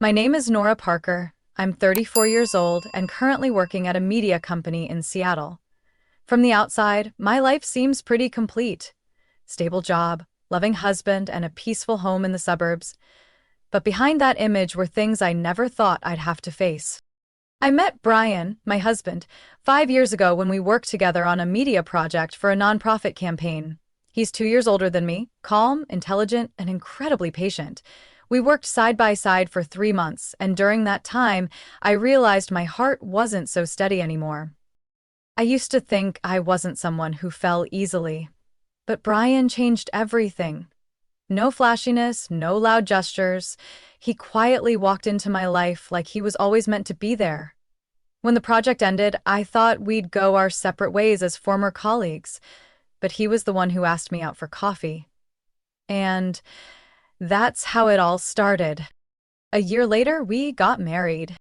My name is Nora Parker. I'm 34 years old and currently working at a media company in Seattle. From the outside, my life seems pretty complete. Stable job, loving husband, and a peaceful home in the suburbs. But behind that image were things I never thought I'd have to face. I met Brian, my husband, 5 years ago when we worked together on a media project for a nonprofit campaign. He's 2 years older than me, calm, intelligent, and incredibly patient. We worked side by side for 3 months, and during that time, I realized my heart wasn't so steady anymore. I used to think I wasn't someone who fell easily. But Brian changed everything. No flashiness, no loud gestures. He quietly walked into my life like he was always meant to be there. When the project ended, I thought we'd go our separate ways as former colleagues, but he was the one who asked me out for coffee. And that's how it all started. A year later, we got married.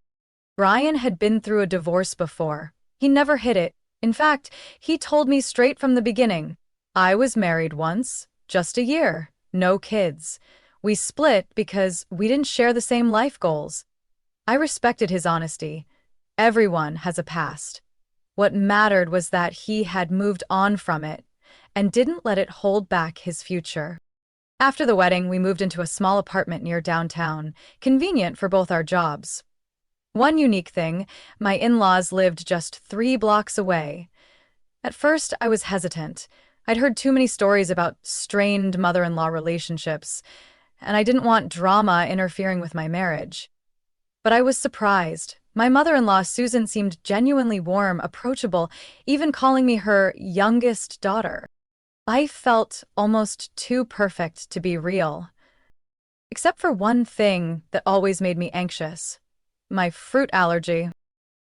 Brian had been through a divorce before. He never hid it. In fact, he told me straight from the beginning. I was married once, just a year, no kids. We split because we didn't share the same life goals. I respected his honesty. Everyone has a past. What mattered was that he had moved on from it and didn't let it hold back his future. After the wedding, we moved into a small apartment near downtown, convenient for both our jobs. One unique thing, my in-laws lived just 3 blocks away. At first, I was hesitant. I'd heard too many stories about strained mother-in-law relationships, and I didn't want drama interfering with my marriage. But I was surprised. My mother-in-law, Susan, seemed genuinely warm, approachable, even calling me her youngest daughter. Life felt almost too perfect to be real. Except for one thing that always made me anxious: my fruit allergy.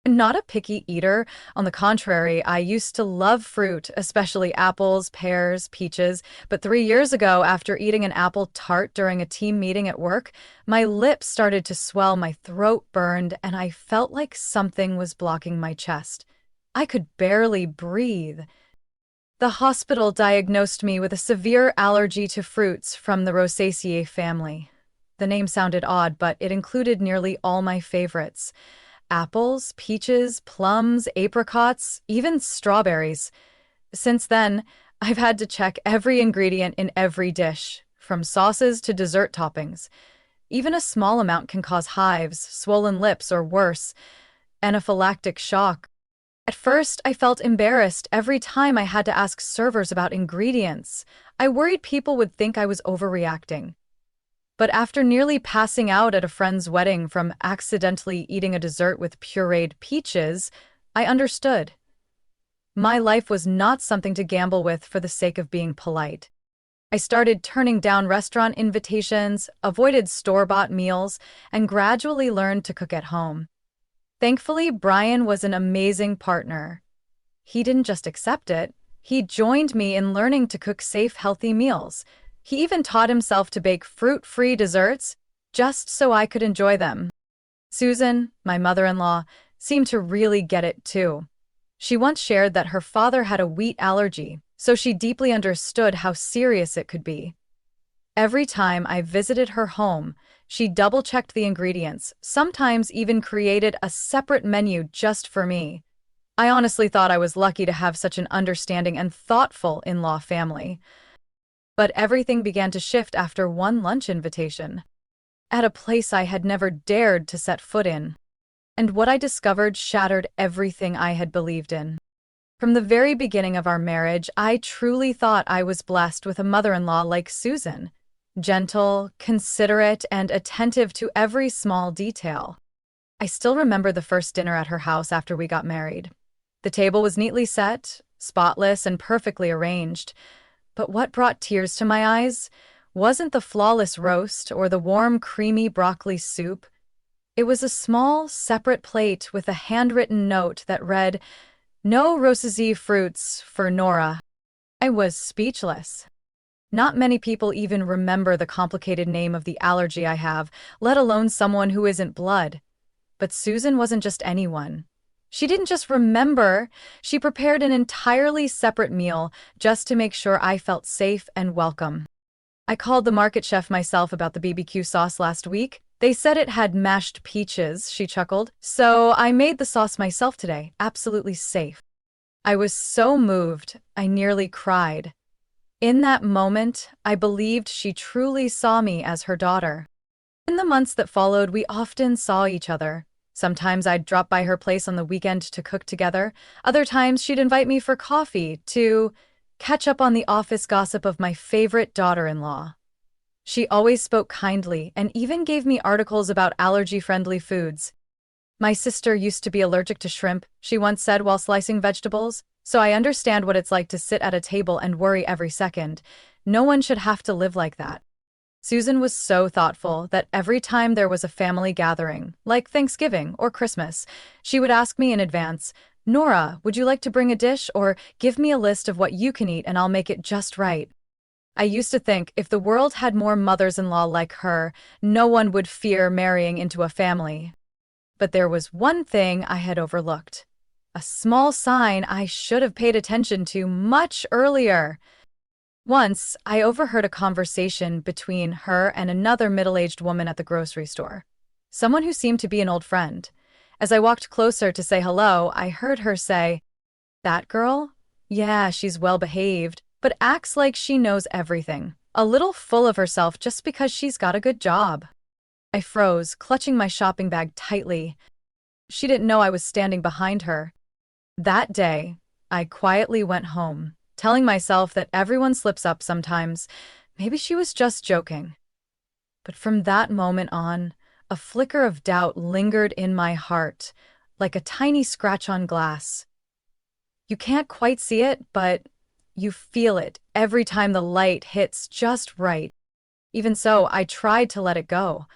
I'm not a picky eater. On the contrary, I used to love fruit, especially apples, pears, peaches. But 3 years ago, after eating an apple tart during a team meeting at work, my lips started to swell, my throat burned, and I felt like something was blocking my chest. I could barely breathe. The hospital diagnosed me with a severe allergy to fruits from the Rosaceae family. The name sounded odd, but it included nearly all my favorites: apples, peaches, plums, apricots, even strawberries. Since then, I've had to check every ingredient in every dish, from sauces to dessert toppings. Even a small amount can cause hives, swollen lips, or worse, anaphylactic shock. At first, I felt embarrassed every time I had to ask servers about ingredients. I worried people would think I was overreacting. But after nearly passing out at a friend's wedding from accidentally eating a dessert with pureed peaches, I understood. My life was not something to gamble with for the sake of being polite. I started turning down restaurant invitations, avoided store-bought meals, and gradually learned to cook at home. Thankfully, Brian was an amazing partner. He didn't just accept it, he joined me in learning to cook safe, healthy meals. He even taught himself to bake fruit-free desserts, just so I could enjoy them. Susan, my mother-in-law, seemed to really get it too. She once shared that her father had a wheat allergy, so she deeply understood how serious it could be. Every time I visited her home, she double-checked the ingredients, sometimes even created a separate menu just for me. I honestly thought I was lucky to have such an understanding and thoughtful in-law family. But everything began to shift after one lunch invitation, at a place I had never dared to set foot in. And what I discovered shattered everything I had believed in. From the very beginning of our marriage, I truly thought I was blessed with a mother-in-law like Susan, gentle, considerate, and attentive to every small detail. I still remember the first dinner at her house after we got married. The table was neatly set, spotless, and perfectly arranged. But what brought tears to my eyes wasn't the flawless roast or the warm, creamy broccoli soup. It was a small, separate plate with a handwritten note that read, "No Rosaceae fruits for Nora." I was speechless. Not many people even remember the complicated name of the allergy I have, let alone someone who isn't blood. But Susan wasn't just anyone. She didn't just remember, she prepared an entirely separate meal just to make sure I felt safe and welcome. I called the market chef myself about the BBQ sauce last week. They said it had mashed peaches, she chuckled. So I made the sauce myself today, absolutely safe. I was so moved, I nearly cried. In that moment, I believed she truly saw me as her daughter. In the months that followed, we often saw each other. Sometimes I'd drop by her place on the weekend to cook together. Other times she'd invite me for coffee to catch up on the office gossip of my favorite daughter-in-law. She always spoke kindly and even gave me articles about allergy-friendly foods. My sister used to be allergic to shrimp, she once said while slicing vegetables, so I understand what it's like to sit at a table and worry every second. No one should have to live like that. Susan was so thoughtful that every time there was a family gathering, like Thanksgiving or Christmas, she would ask me in advance, Nora, would you like to bring a dish or give me a list of what you can eat and I'll make it just right? I used to think if the world had more mothers-in-law like her, no one would fear marrying into a family. But there was one thing I had overlooked. A small sign I should have paid attention to much earlier. Once, I overheard a conversation between her and another middle-aged woman at the grocery store. Someone who seemed to be an old friend. As I walked closer to say hello, I heard her say, "That girl? Yeah, she's well-behaved, but acts like she knows everything. A little full of herself just because she's got a good job." I froze, clutching my shopping bag tightly. She didn't know I was standing behind her. That day, I quietly went home, telling myself that everyone slips up sometimes. Maybe she was just joking. But from that moment on, a flicker of doubt lingered in my heart, like a tiny scratch on glass. You can't quite see it, but you feel it every time the light hits just right. Even so, I tried to let it go,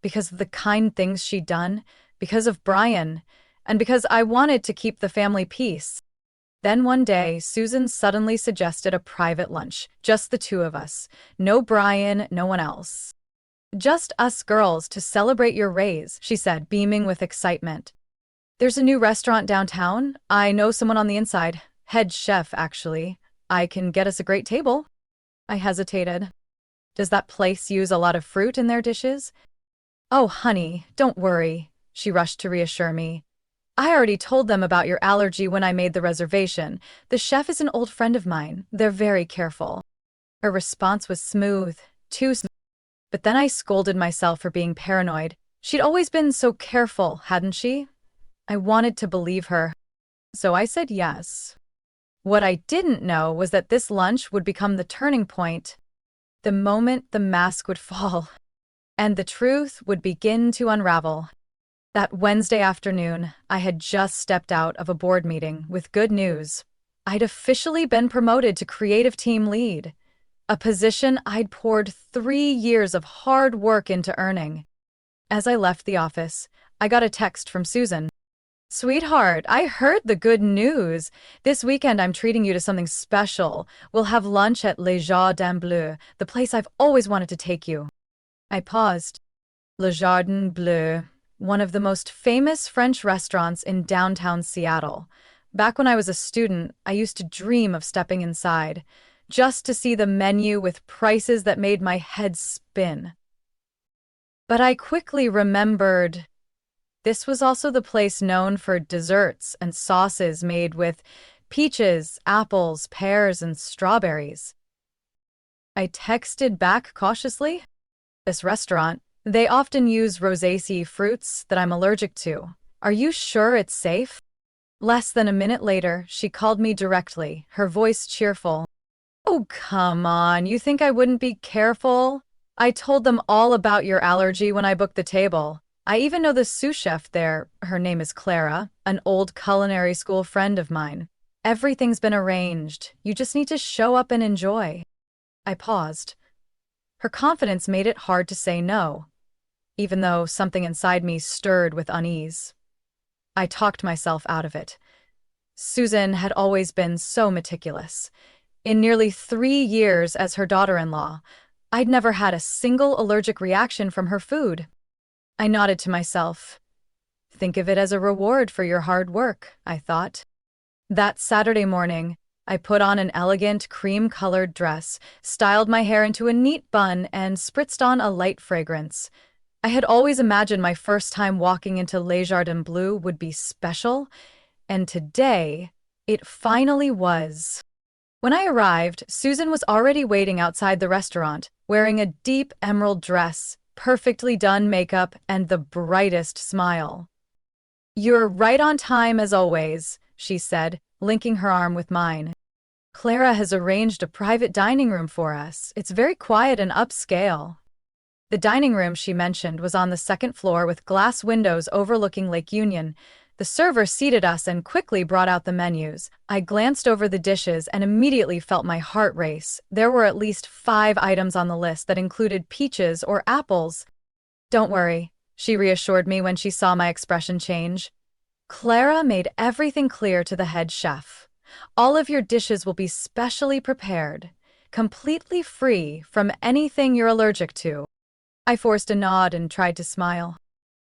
because of the kind things she'd done, because of Brian, and because I wanted to keep the family peace. Then one day, Susan suddenly suggested a private lunch, just the two of us. No Brian, no one else. "Just us girls to celebrate your raise," she said, beaming with excitement. "There's a new restaurant downtown. I know someone on the inside. Head chef, actually. I can get us a great table." I hesitated. "Does that place use a lot of fruit in their dishes?" "Oh, honey, don't worry," she rushed to reassure me. "I already told them about your allergy when I made the reservation. The chef is an old friend of mine. They're very careful." Her response was smooth, too smooth. But then I scolded myself for being paranoid. She'd always been so careful, hadn't she? I wanted to believe her. So I said yes. What I didn't know was that this lunch would become the turning point. The moment the mask would fall, and the truth would begin to unravel. That Wednesday afternoon, I had just stepped out of a board meeting with good news. I'd officially been promoted to creative team lead, a position I'd poured 3 years of hard work into earning. As I left the office, I got a text from Susan. "Sweetheart, I heard the good news. This weekend I'm treating you to something special. We'll have lunch at Le Jardin Bleu, the place I've always wanted to take you." I paused. Le Jardin Bleu, one of the most famous French restaurants in downtown Seattle. Back when I was a student, I used to dream of stepping inside, just to see the menu with prices that made my head spin. But I quickly remembered this was also the place known for desserts and sauces made with peaches, apples, pears, and strawberries. I texted back cautiously. "This restaurant, they often use rosaceae fruits that I'm allergic to. Are you sure it's safe?" Less than a minute later, she called me directly, her voice cheerful. "Oh, come on, you think I wouldn't be careful? I told them all about your allergy when I booked the table. I even know the sous chef there, her name is Clara, an old culinary school friend of mine. Everything's been arranged. You just need to show up and enjoy." I paused. Her confidence made it hard to say no, even though something inside me stirred with unease. I talked myself out of it. Susan had always been so meticulous. In nearly 3 years as her daughter-in-law, I'd never had a single allergic reaction from her food. I nodded to myself. Think of it as a reward for your hard work, I thought. That Saturday morning, I put on an elegant cream-colored dress, styled my hair into a neat bun, and spritzed on a light fragrance. I had always imagined my first time walking into Les Jardins Bleus would be special, and today, it finally was. When I arrived, Susan was already waiting outside the restaurant, wearing a deep emerald dress, perfectly done makeup, and the brightest smile. "You're right on time as always," she said, linking her arm with mine. "Clara has arranged a private dining room for us. It's very quiet and upscale." The dining room she mentioned was on the second floor with glass windows overlooking Lake Union. The server seated us and quickly brought out the menus. I glanced over the dishes and immediately felt my heart race. There were at least 5 items on the list that included peaches or apples. "Don't worry," she reassured me when she saw my expression change. "Clara made everything clear to the head chef. All of your dishes will be specially prepared, completely free from anything you're allergic to." I forced a nod and tried to smile.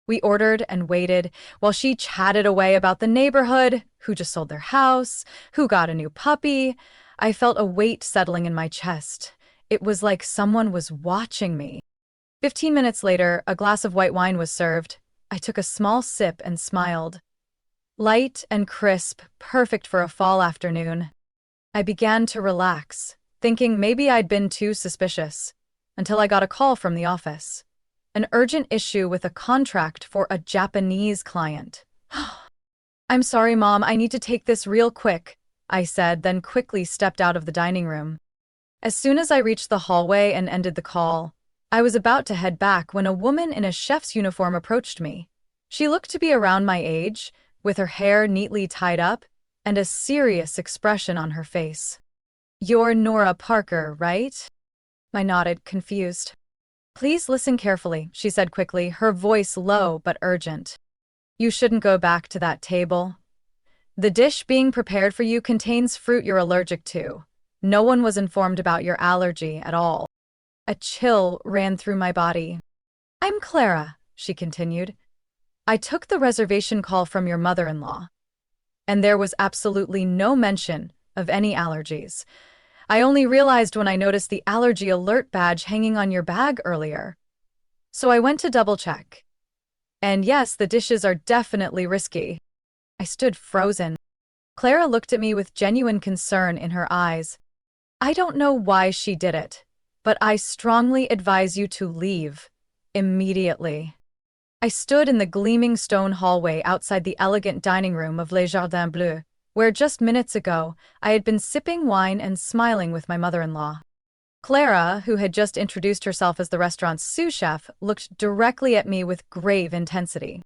We ordered and waited while she chatted away about the neighborhood, who just sold their house, who got a new puppy. I felt a weight settling in my chest. It was like someone was watching me. 15 minutes later, a glass of white wine was served. I took a small sip and smiled. Light and crisp, perfect for a fall afternoon. I began to relax, thinking maybe I'd been too suspicious, until I got a call from the office. An urgent issue with a contract for a Japanese client. "I'm sorry, Mom, I need to take this real quick," I said, then quickly stepped out of the dining room. As soon as I reached the hallway and ended the call, I was about to head back when a woman in a chef's uniform approached me. She looked to be around my age, with her hair neatly tied up and a serious expression on her face. "You're Nora Parker, right?" I nodded, confused. "Please listen carefully," she said quickly, her voice low but urgent. "You shouldn't go back to that table. The dish being prepared for you contains fruit you're allergic to. No one was informed about your allergy at all." A chill ran through my body. "I'm Clara," she continued. "I took the reservation call from your mother-in-law, and there was absolutely no mention of any allergies. I only realized when I noticed the allergy alert badge hanging on your bag earlier. So I went to double-check. And yes, the dishes are definitely risky." I stood frozen. Clara looked at me with genuine concern in her eyes. "I don't know why she did it, but I strongly advise you to leave immediately." I stood in the gleaming stone hallway outside the elegant dining room of Les Jardins Bleus, where just minutes ago I had been sipping wine and smiling with my mother-in-law. Clara, who had just introduced herself as the restaurant's sous chef, looked directly at me with grave intensity.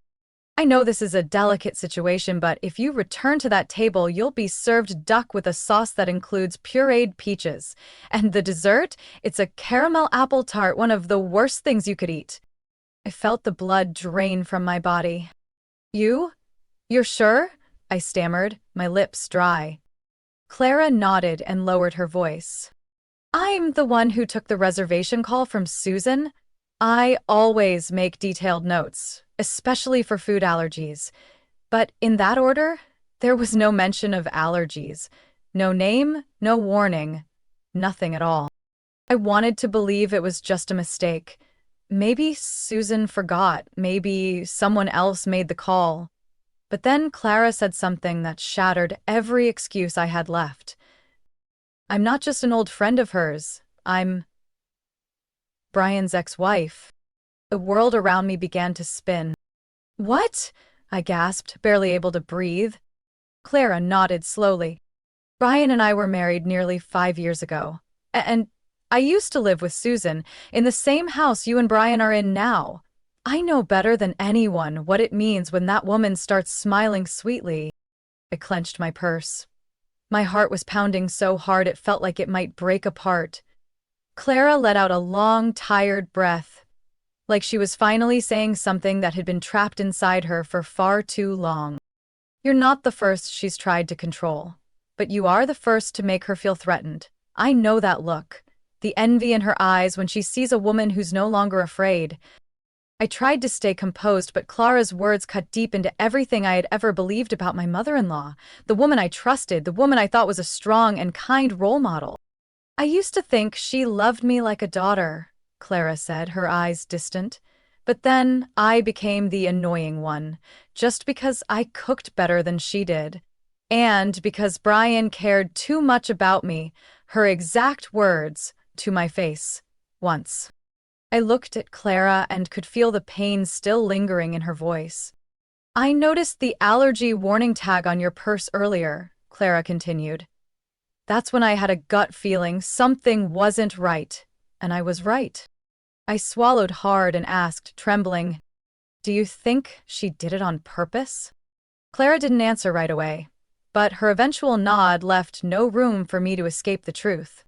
"I know this is a delicate situation, but if you return to that table, you'll be served duck with a sauce that includes pureed peaches. And the dessert? It's a caramel apple tart, one of the worst things you could eat." I felt the blood drain from my body. You're sure?" I stammered, my lips dry. Clara nodded and lowered her voice. "I'm the one who took the reservation call from Susan. I always make detailed notes, especially for food allergies. But in that order, there was no mention of allergies. No name, no warning, nothing at all. I wanted to believe it was just a mistake. Maybe Susan forgot, maybe someone else made the call. But then Clara said something that shattered every excuse I had left. "I'm not just an old friend of hers. I'm Brian's ex-wife." The world around me began to spin. "What?" I gasped, barely able to breathe. Clara nodded slowly. "Brian and I were married nearly 5 years ago. And I used to live with Susan, in the same house you and Brian are in now. I know better than anyone what it means when that woman starts smiling sweetly." I clenched my purse. My heart was pounding so hard it felt like it might break apart. Clara let out a long, tired breath, like she was finally saying something that had been trapped inside her for far too long. "You're not the first she's tried to control, but you are the first to make her feel threatened. I know that look, the envy in her eyes when she sees a woman who's no longer afraid." I tried to stay composed, but Clara's words cut deep into everything I had ever believed about my mother-in-law, the woman I trusted, the woman I thought was a strong and kind role model. "I used to think she loved me like a daughter," Clara said, her eyes distant. But then I became the annoying one, just because I cooked better than she did. And because Brian cared too much about me, her exact words to my face, once. I looked at Clara and could feel the pain still lingering in her voice. I noticed the allergy warning tag on your purse earlier, Clara continued. That's when I had a gut feeling something wasn't right, and I was right. I swallowed hard and asked, trembling, "Do you think she did it on purpose?" Clara didn't answer right away, but her eventual nod left no room for me to escape the truth.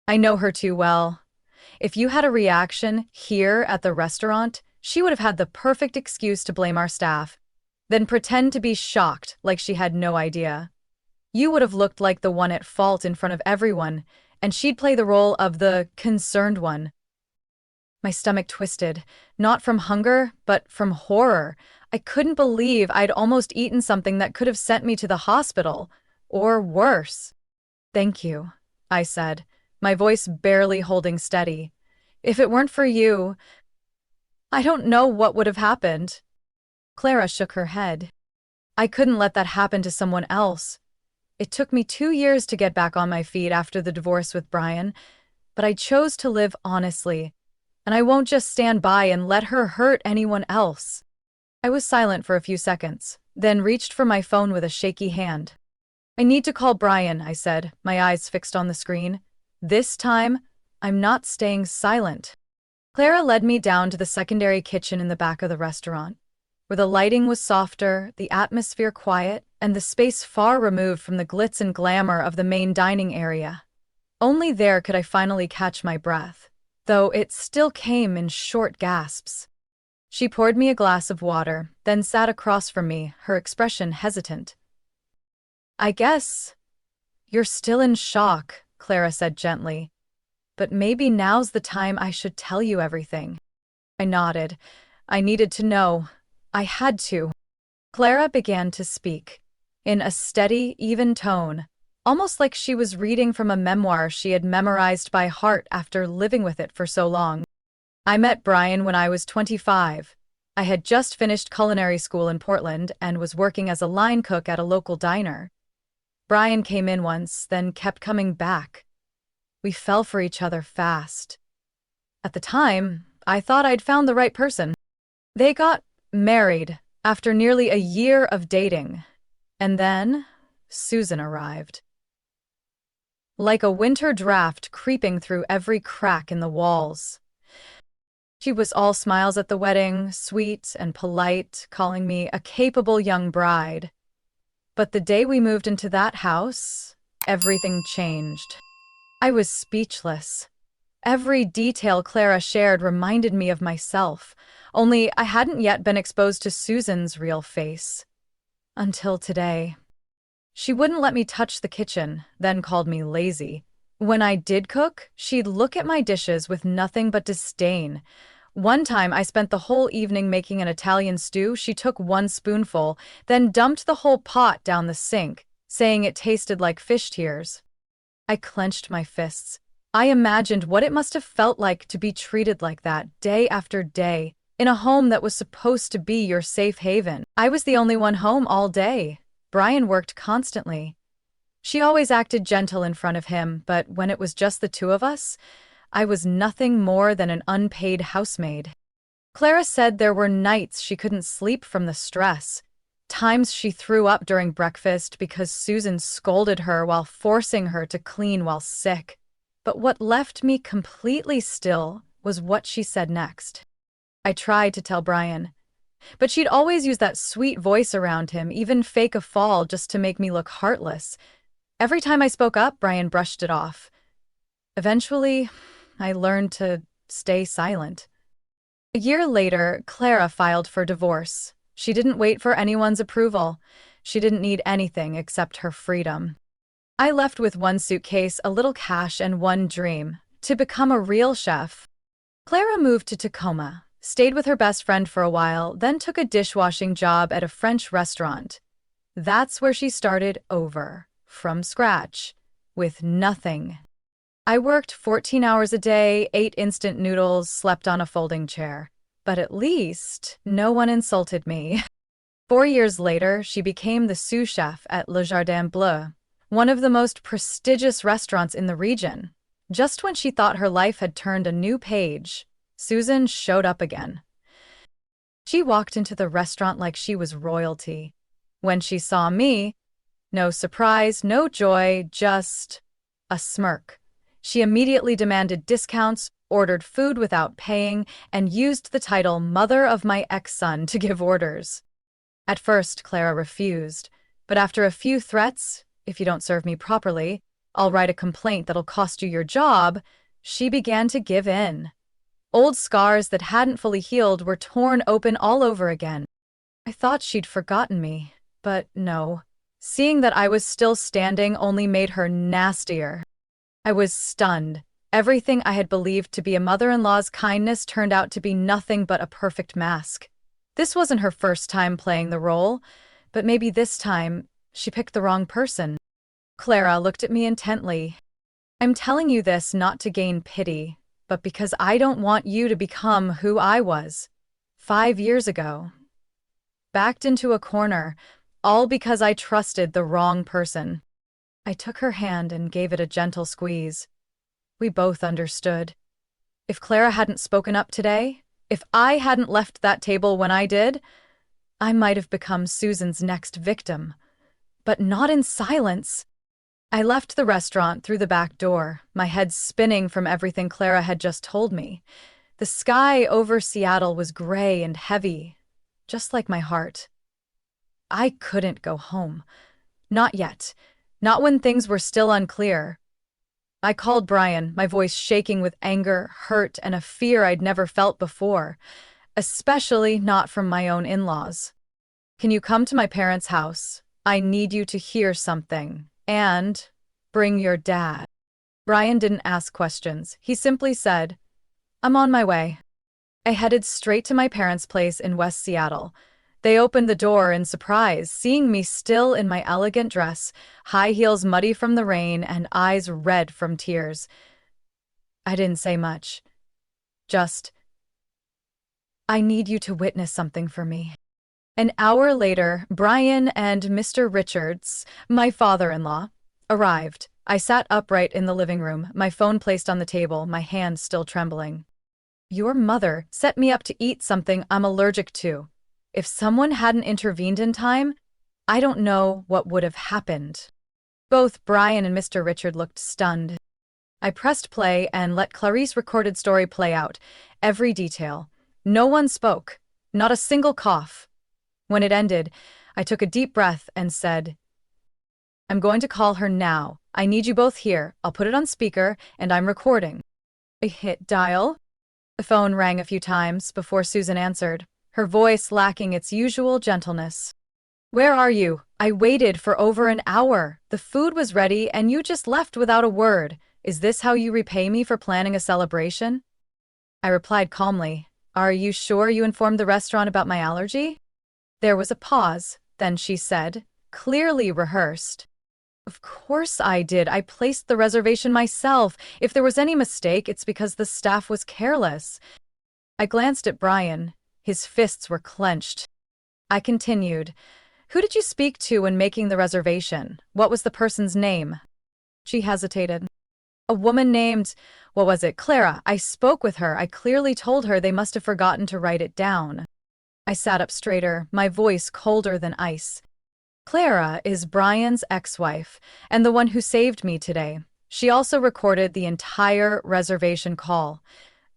I know her too well. If you had a reaction here at the restaurant, she would have had the perfect excuse to blame our staff, then pretend to be shocked like she had no idea. You would have looked like the one at fault in front of everyone, and she'd play the role of the concerned one. My stomach twisted, not from hunger, but from horror. I couldn't believe I'd almost eaten something that could have sent me to the hospital, or worse. "Thank you," I said, my voice barely holding steady. "If it weren't for you, I don't know what would have happened." Clara shook her head. "I couldn't let that happen to someone else. It took me 2 years to get back on my feet after the divorce with Brian, but I chose to live honestly, and I won't just stand by and let her hurt anyone else." I was silent for a few seconds, then reached for my phone with a shaky hand. "I need to call Brian," I said, my eyes fixed on the screen. "This time, I'm not staying silent." Clara led me down to the secondary kitchen in the back of the restaurant, where the lighting was softer, the atmosphere quiet, and the space far removed from the glitz and glamour of the main dining area. Only there could I finally catch my breath, though it still came in short gasps. She poured me a glass of water, then sat across from me, her expression hesitant. "I guess you're still in shock," Clara said gently. "But maybe now's the time I should tell you everything." I nodded. I needed to know. I had to. Clara began to speak, in a steady, even tone, almost like she was reading from a memoir she had memorized by heart after living with it for so long. "I met Brian when I was 25. I had just finished culinary school in Portland and was working as a line cook at a local diner. Brian came in once, then kept coming back. We fell for each other fast. At the time, I thought I'd found the right person. They got married after nearly a year of dating. And then Susan arrived. Like a winter draft creeping through every crack in the walls. She was all smiles at the wedding, sweet and polite, calling me a capable young bride. But the day we moved into that house, everything changed. I was speechless. Every detail Clara shared reminded me of myself, only I hadn't yet been exposed to Susan's real face. Until today. She wouldn't let me touch the kitchen, then called me lazy. When I did cook, she'd look at my dishes with nothing but disdain. One time I spent the whole evening making an Italian stew. She took one spoonful, then dumped the whole pot down the sink, saying it tasted like fish tears. I clenched my fists. I imagined what it must have felt like to be treated like that day after day, in a home that was supposed to be your safe haven. I was the only one home all day. Brian worked constantly. She always acted gentle in front of him, but when it was just the two of us, I was nothing more than an unpaid housemaid. Clara said there were nights she couldn't sleep from the stress. Times she threw up during breakfast because Susan scolded her while forcing her to clean while sick. But what left me completely still was what she said next. I tried to tell Brian, but she'd always use that sweet voice around him, even fake a fall just to make me look heartless. Every time I spoke up, Brian brushed it off. Eventually, I learned to stay silent. A year later, Clara filed for divorce. She didn't wait for anyone's approval. She didn't need anything except her freedom. I left with one suitcase, a little cash, and one dream: to become a real chef. Clara moved to Tacoma, stayed with her best friend for a while, then took a dishwashing job at a French restaurant. That's where she started over, from scratch, with nothing. I worked 14 hours a day, ate instant noodles, slept on a folding chair. but at least no one insulted me. 4 years later, she became the sous chef at Le Jardin Bleu, one of the most prestigious restaurants in the region. Just when she thought her life had turned a new page, Susan showed up again. She walked into the restaurant like she was royalty. When she saw me, no surprise, no joy, just a smirk. She immediately demanded discounts, ordered food without paying, and used the title Mother of my ex-son to give orders. At first, Clara refused, but after a few threats, if you don't serve me properly, I'll write a complaint that'll cost you your job, she began to give in. Old scars that hadn't fully healed were torn open all over again. I thought she'd forgotten me, but no. Seeing that I was still standing only made her nastier. I was stunned. Everything I had believed to be a mother-in-law's kindness turned out to be nothing but a perfect mask. This wasn't her first time playing the role, but maybe this time she picked the wrong person. Clara looked at me intently. I'm telling you this not to gain pity, but because I don't want you to become who I was 5 years ago. Backed into a corner, all because I trusted the wrong person. I took her hand and gave it a gentle squeeze. We both understood. If Clara hadn't spoken up today, if I hadn't left that table when I did, I might have become Susan's next victim. But not in silence. I left the restaurant through the back door, my head spinning from everything Clara had just told me. The sky over Seattle was gray and heavy, just like my heart. I couldn't go home. Not yet. Not when things were still unclear. I called Brian, my voice shaking with anger, hurt, and a fear I'd never felt before, especially not from my own in-laws. Can you come to my parents' house? I need you to hear something. And bring your dad. Brian didn't ask questions. He simply said, I'm on my way. I headed straight to my parents' place in West Seattle. They opened the door in surprise, seeing me still in my elegant dress, high heels muddy from the rain, and eyes red from tears. I didn't say much. Just, I need you to witness something for me. An hour later, Brian and Mr. Richards, my father-in-law, arrived. I sat upright in the living room, my phone placed on the table, my hand still trembling. Your mother set me up to eat something I'm allergic to. If someone hadn't intervened in time, I don't know what would have happened. Both Brian and Mr. Richard looked stunned. I pressed play and let Clarice's recorded story play out, every detail. No one spoke, not a single cough. When it ended, I took a deep breath and said, I'm going to call her now. I need you both here. I'll put it on speaker, and I'm recording. I hit dial. The phone rang a few times before Susan answered, her voice lacking its usual gentleness. Where are you? I waited for over an hour. The food was ready, and you just left without a word. Is this how you repay me for planning a celebration? I replied calmly, Are you sure you informed the restaurant about my allergy? There was a pause, then she said, clearly rehearsed. Of course I did. I placed the reservation myself. If there was any mistake, it's because the staff was careless. I glanced at Brian. His fists were clenched. I continued, Who did you speak to when making the reservation? What was the person's name? She hesitated. A woman named, what was it, Clara. I spoke with her. I clearly told her they must have forgotten to write it down. I sat up straighter, my voice colder than ice. Clara is Brian's ex-wife, and the one who saved me today. She also recorded the entire reservation call.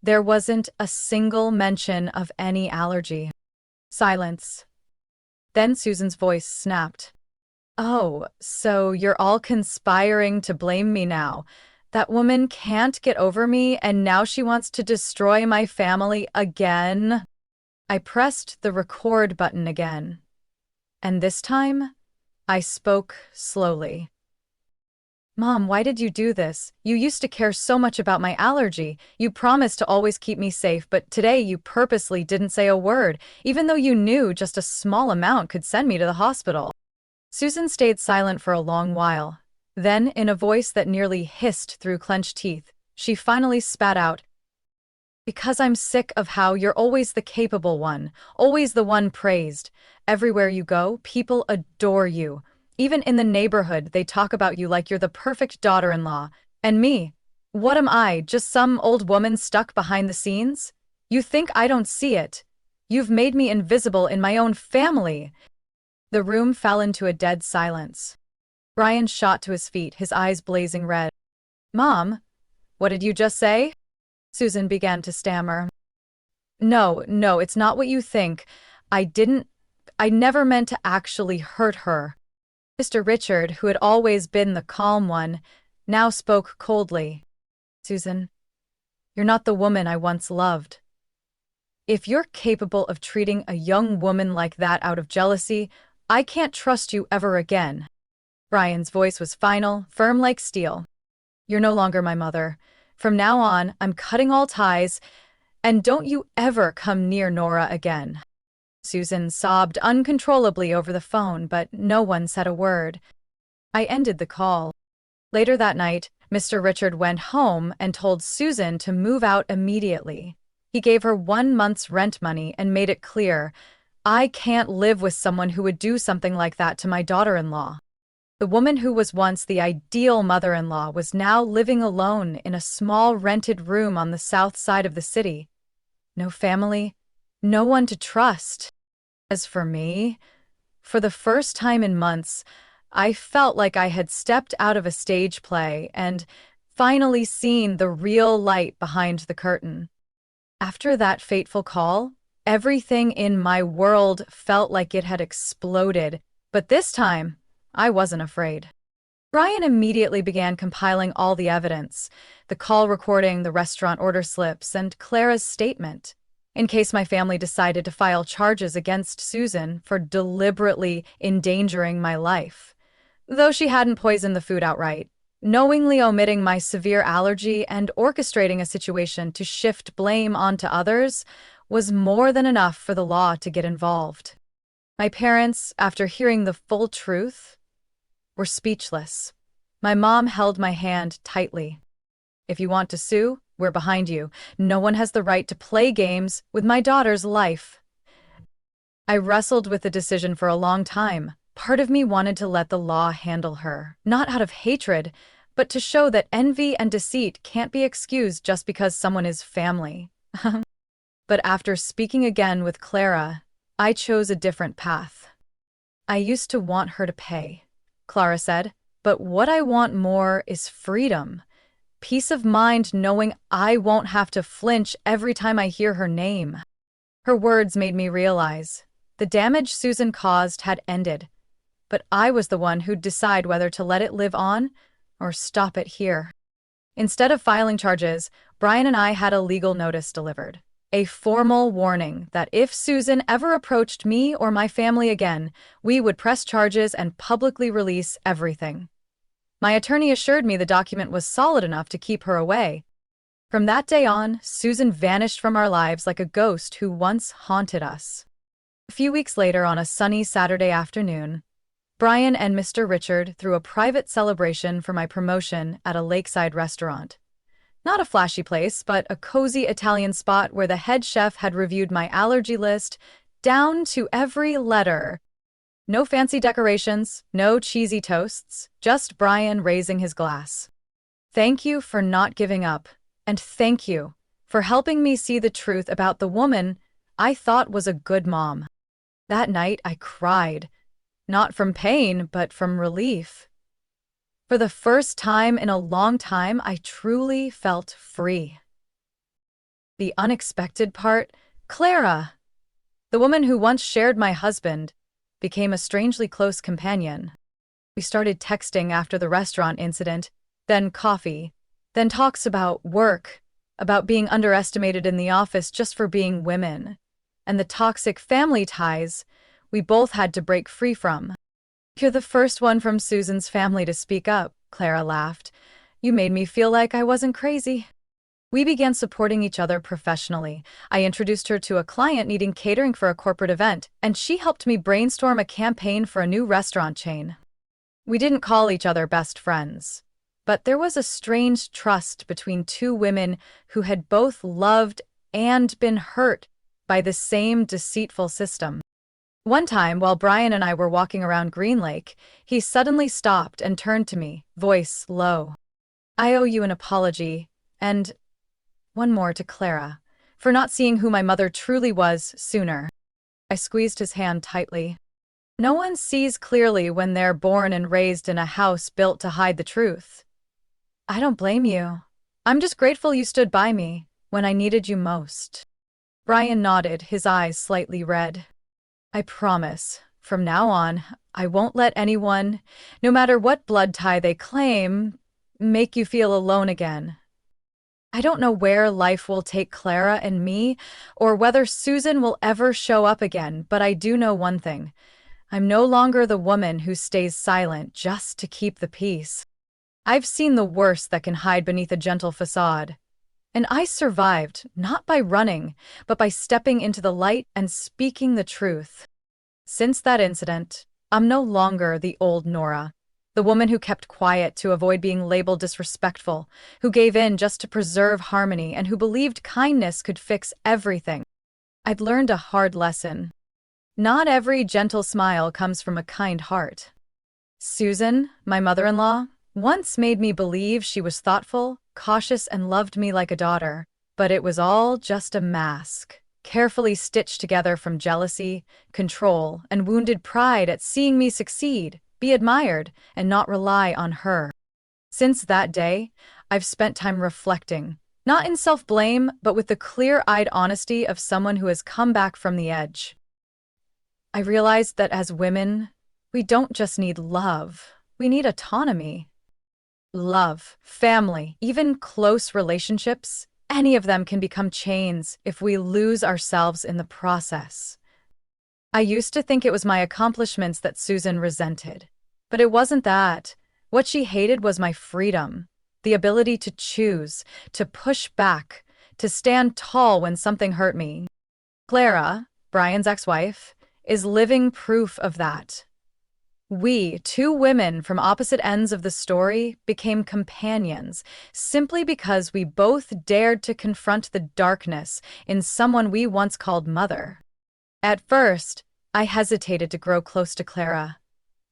There wasn't a single mention of any allergy. Silence. Then Susan's voice snapped. Oh, so you're all conspiring to blame me now. That woman can't get over me, and now she wants to destroy my family again. I pressed the record button again. And this time, I spoke slowly. Mom, why did you do this? You used to care so much about my allergy. You promised to always keep me safe, but today you purposely didn't say a word, even though you knew just a small amount could send me to the hospital. Susan stayed silent for a long while. Then, in a voice that nearly hissed through clenched teeth, she finally spat out, Because I'm sick of how you're always the capable one, always the one praised. Everywhere you go, people adore you. Even in the neighborhood, they talk about you like you're the perfect daughter-in-law. And me? What am I, just some old woman stuck behind the scenes? You think I don't see it? You've made me invisible in my own family. The room fell into a dead silence. Brian shot to his feet, his eyes blazing red. Mom, what did you just say? Susan began to stammer. No, it's not what you think. I never meant to actually hurt her. Mr. Richard, who had always been the calm one, now spoke coldly. Susan, you're not the woman I once loved. If you're capable of treating a young woman like that out of jealousy, I can't trust you ever again. Brian's voice was final, firm like steel. You're no longer my mother. From now on, I'm cutting all ties, and don't you ever come near Nora again. Susan sobbed uncontrollably over the phone, but no one said a word. I ended the call. Later that night, Mr. Richard went home and told Susan to move out immediately. He gave her 1 month's rent money and made it clear, I can't live with someone who would do something like that to my daughter-in-law. The woman who was once the ideal mother-in-law was now living alone in a small rented room on the south side of the city. No family, no one to trust. As for me, for the first time in months, I felt like I had stepped out of a stage play and finally seen the real light behind the curtain. After that fateful call, everything in my world felt like it had exploded, but this time, I wasn't afraid. Brian immediately began compiling all the evidence, the call recording, the restaurant order slips, and Clara's statement, in case my family decided to file charges against Susan for deliberately endangering my life. Though she hadn't poisoned the food outright, knowingly omitting my severe allergy and orchestrating a situation to shift blame onto others was more than enough for the law to get involved. My parents, after hearing the full truth, were speechless. My mom held my hand tightly. If you want to sue, we're behind you. No one has the right to play games with my daughter's life. I wrestled with the decision for a long time. Part of me wanted to let the law handle her, not out of hatred, but to show that envy and deceit can't be excused just because someone is family. But after speaking again with Clara, I chose a different path. I used to want her to pay, Clara said, but what I want more is freedom. Peace of mind knowing I won't have to flinch every time I hear her name. Her words made me realize the damage Susan caused had ended, but I was the one who'd decide whether to let it live on or stop it here. Instead of filing charges, Brian and I had a legal notice delivered. A formal warning that if Susan ever approached me or my family again, we would press charges and publicly release everything. My attorney assured me the document was solid enough to keep her away. From that day on, Susan vanished from our lives like a ghost who once haunted us. A few weeks later, on a sunny Saturday afternoon, Brian and Mr. Richard threw a private celebration for my promotion at a lakeside restaurant. Not a flashy place, but a cozy Italian spot where the head chef had reviewed my allergy list down to every letter. No fancy decorations, no cheesy toasts, just Brian raising his glass. Thank you for not giving up, and thank you for helping me see the truth about the woman I thought was a good mom. That night I cried, not from pain, but from relief. For the first time in a long time, I truly felt free. The unexpected part, Clara, the woman who once shared my husband, became a strangely close companion. We started texting after the restaurant incident, then coffee, then talks about work, about being underestimated in the office just for being women, and the toxic family ties we both had to break free from. You're the first one from Susan's family to speak up, Clara laughed. You made me feel like I wasn't crazy. We began supporting each other professionally. I introduced her to a client needing catering for a corporate event, and she helped me brainstorm a campaign for a new restaurant chain. We didn't call each other best friends, but there was a strange trust between two women who had both loved and been hurt by the same deceitful system. One time, while Brian and I were walking around Green Lake, he suddenly stopped and turned to me, voice low. "I owe you an apology, and one more to Clara, for not seeing who my mother truly was sooner." I squeezed his hand tightly. No one sees clearly when they're born and raised in a house built to hide the truth. "I don't blame you. I'm just grateful you stood by me when I needed you most." Brian nodded, his eyes slightly red. "I promise, from now on, I won't let anyone, no matter what blood tie they claim, make you feel alone again." I don't know where life will take Clara and me, or whether Susan will ever show up again, but I do know one thing. I'm no longer the woman who stays silent just to keep the peace. I've seen the worst that can hide beneath a gentle facade. And I survived, not by running, but by stepping into the light and speaking the truth. Since that incident, I'm no longer the old Nora, the woman who kept quiet to avoid being labeled disrespectful, who gave in just to preserve harmony, and who believed kindness could fix everything. I'd learned a hard lesson. Not every gentle smile comes from a kind heart. Susan, my mother-in-law, once made me believe she was thoughtful, cautious, and loved me like a daughter, but it was all just a mask, carefully stitched together from jealousy, control, and wounded pride at seeing me succeed, be admired, and not rely on her. Since that day, I've spent time reflecting, not in self-blame, but with the clear-eyed honesty of someone who has come back from the edge. I realized that as women, we don't just need love, we need autonomy. Love, family, even close relationships, any of them can become chains if we lose ourselves in the process. I used to think it was my accomplishments that Susan resented, but it wasn't that. What she hated was my freedom, the ability to choose, to push back, to stand tall when something hurt me. Clara, Brian's ex-wife, is living proof of that. We, two women from opposite ends of the story, became companions simply because we both dared to confront the darkness in someone we once called mother. At first, I hesitated to grow close to Clara.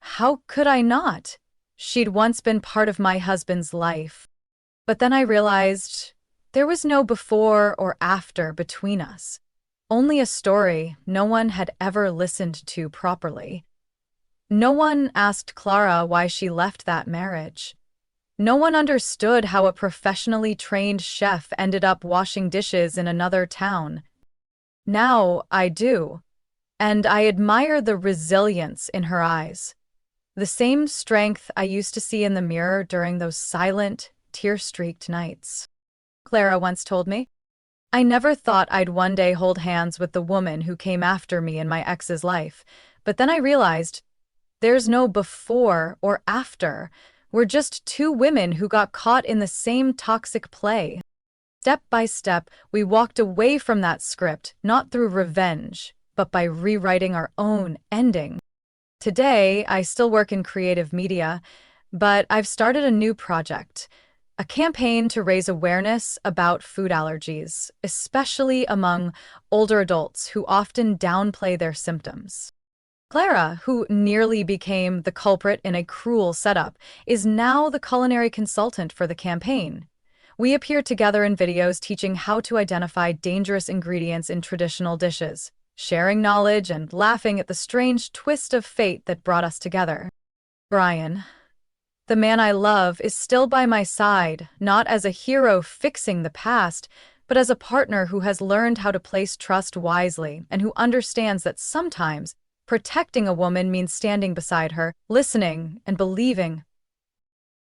How could I not? She'd once been part of my husband's life. But then I realized there was no before or after between us. Only a story no one had ever listened to properly. No one asked Clara why she left that marriage. No one understood how a professionally trained chef ended up washing dishes in another town. Now I do, and I admire the resilience in her eyes. The same strength I used to see in the mirror during those silent, tear-streaked nights. Clara once told me, "I never thought I'd one day hold hands with the woman who came after me in my ex's life, but then I realized there's no before or after. We're just two women who got caught in the same toxic play." Step by step, we walked away from that script, not through revenge, but by rewriting our own ending. Today, I still work in creative media, but I've started a new project, a campaign to raise awareness about food allergies, especially among older adults who often downplay their symptoms. Clara, who nearly became the culprit in a cruel setup, is now the culinary consultant for the campaign. We appear together in videos teaching how to identify dangerous ingredients in traditional dishes, sharing knowledge and laughing at the strange twist of fate that brought us together. Brian, the man I love, is still by my side, not as a hero fixing the past, but as a partner who has learned how to place trust wisely and who understands that sometimes protecting a woman means standing beside her, listening, and believing.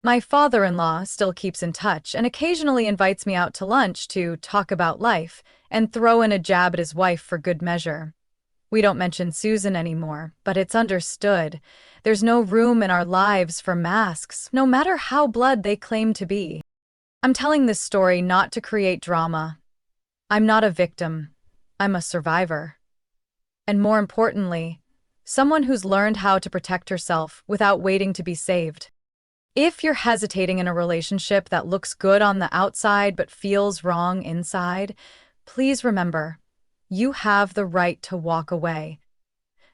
My father-in-law still keeps in touch and occasionally invites me out to lunch to talk about life and throw in a jab at his wife for good measure. We don't mention Susan anymore, but it's understood. There's no room in our lives for masks, no matter how blood they claim to be. I'm telling this story not to create drama. I'm not a victim. I'm a survivor. And more importantly, someone who's learned how to protect herself without waiting to be saved. If you're hesitating in a relationship that looks good on the outside but feels wrong inside, please remember, you have the right to walk away,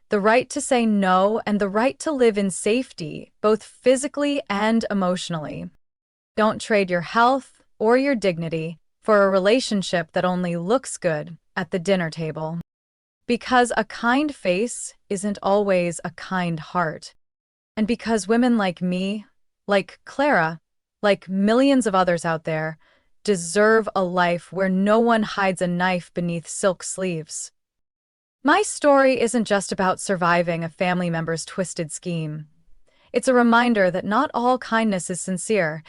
the right to say no, and the right to live in safety, both physically and emotionally. Don't trade your health or your dignity for a relationship that only looks good at the dinner table. Because a kind face isn't always a kind heart. And because women like me, like Clara, like millions of others out there, deserve a life where no one hides a knife beneath silk sleeves. My story isn't just about surviving a family member's twisted scheme. It's a reminder that not all kindness is sincere.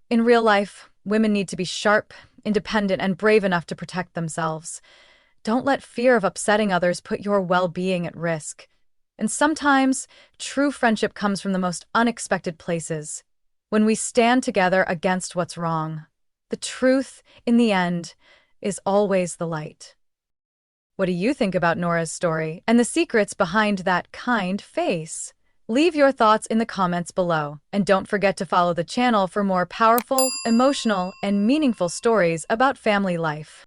In real life, women need to be sharp, independent, and brave enough to protect themselves. Don't let fear of upsetting others put your well-being at risk. And sometimes, true friendship comes from the most unexpected places. When we stand together against what's wrong, the truth, in the end, is always the light. What do you think about Nora's story and the secrets behind that kind face? Leave your thoughts in the comments below, and don't forget to follow the channel for more powerful, emotional, and meaningful stories about family life.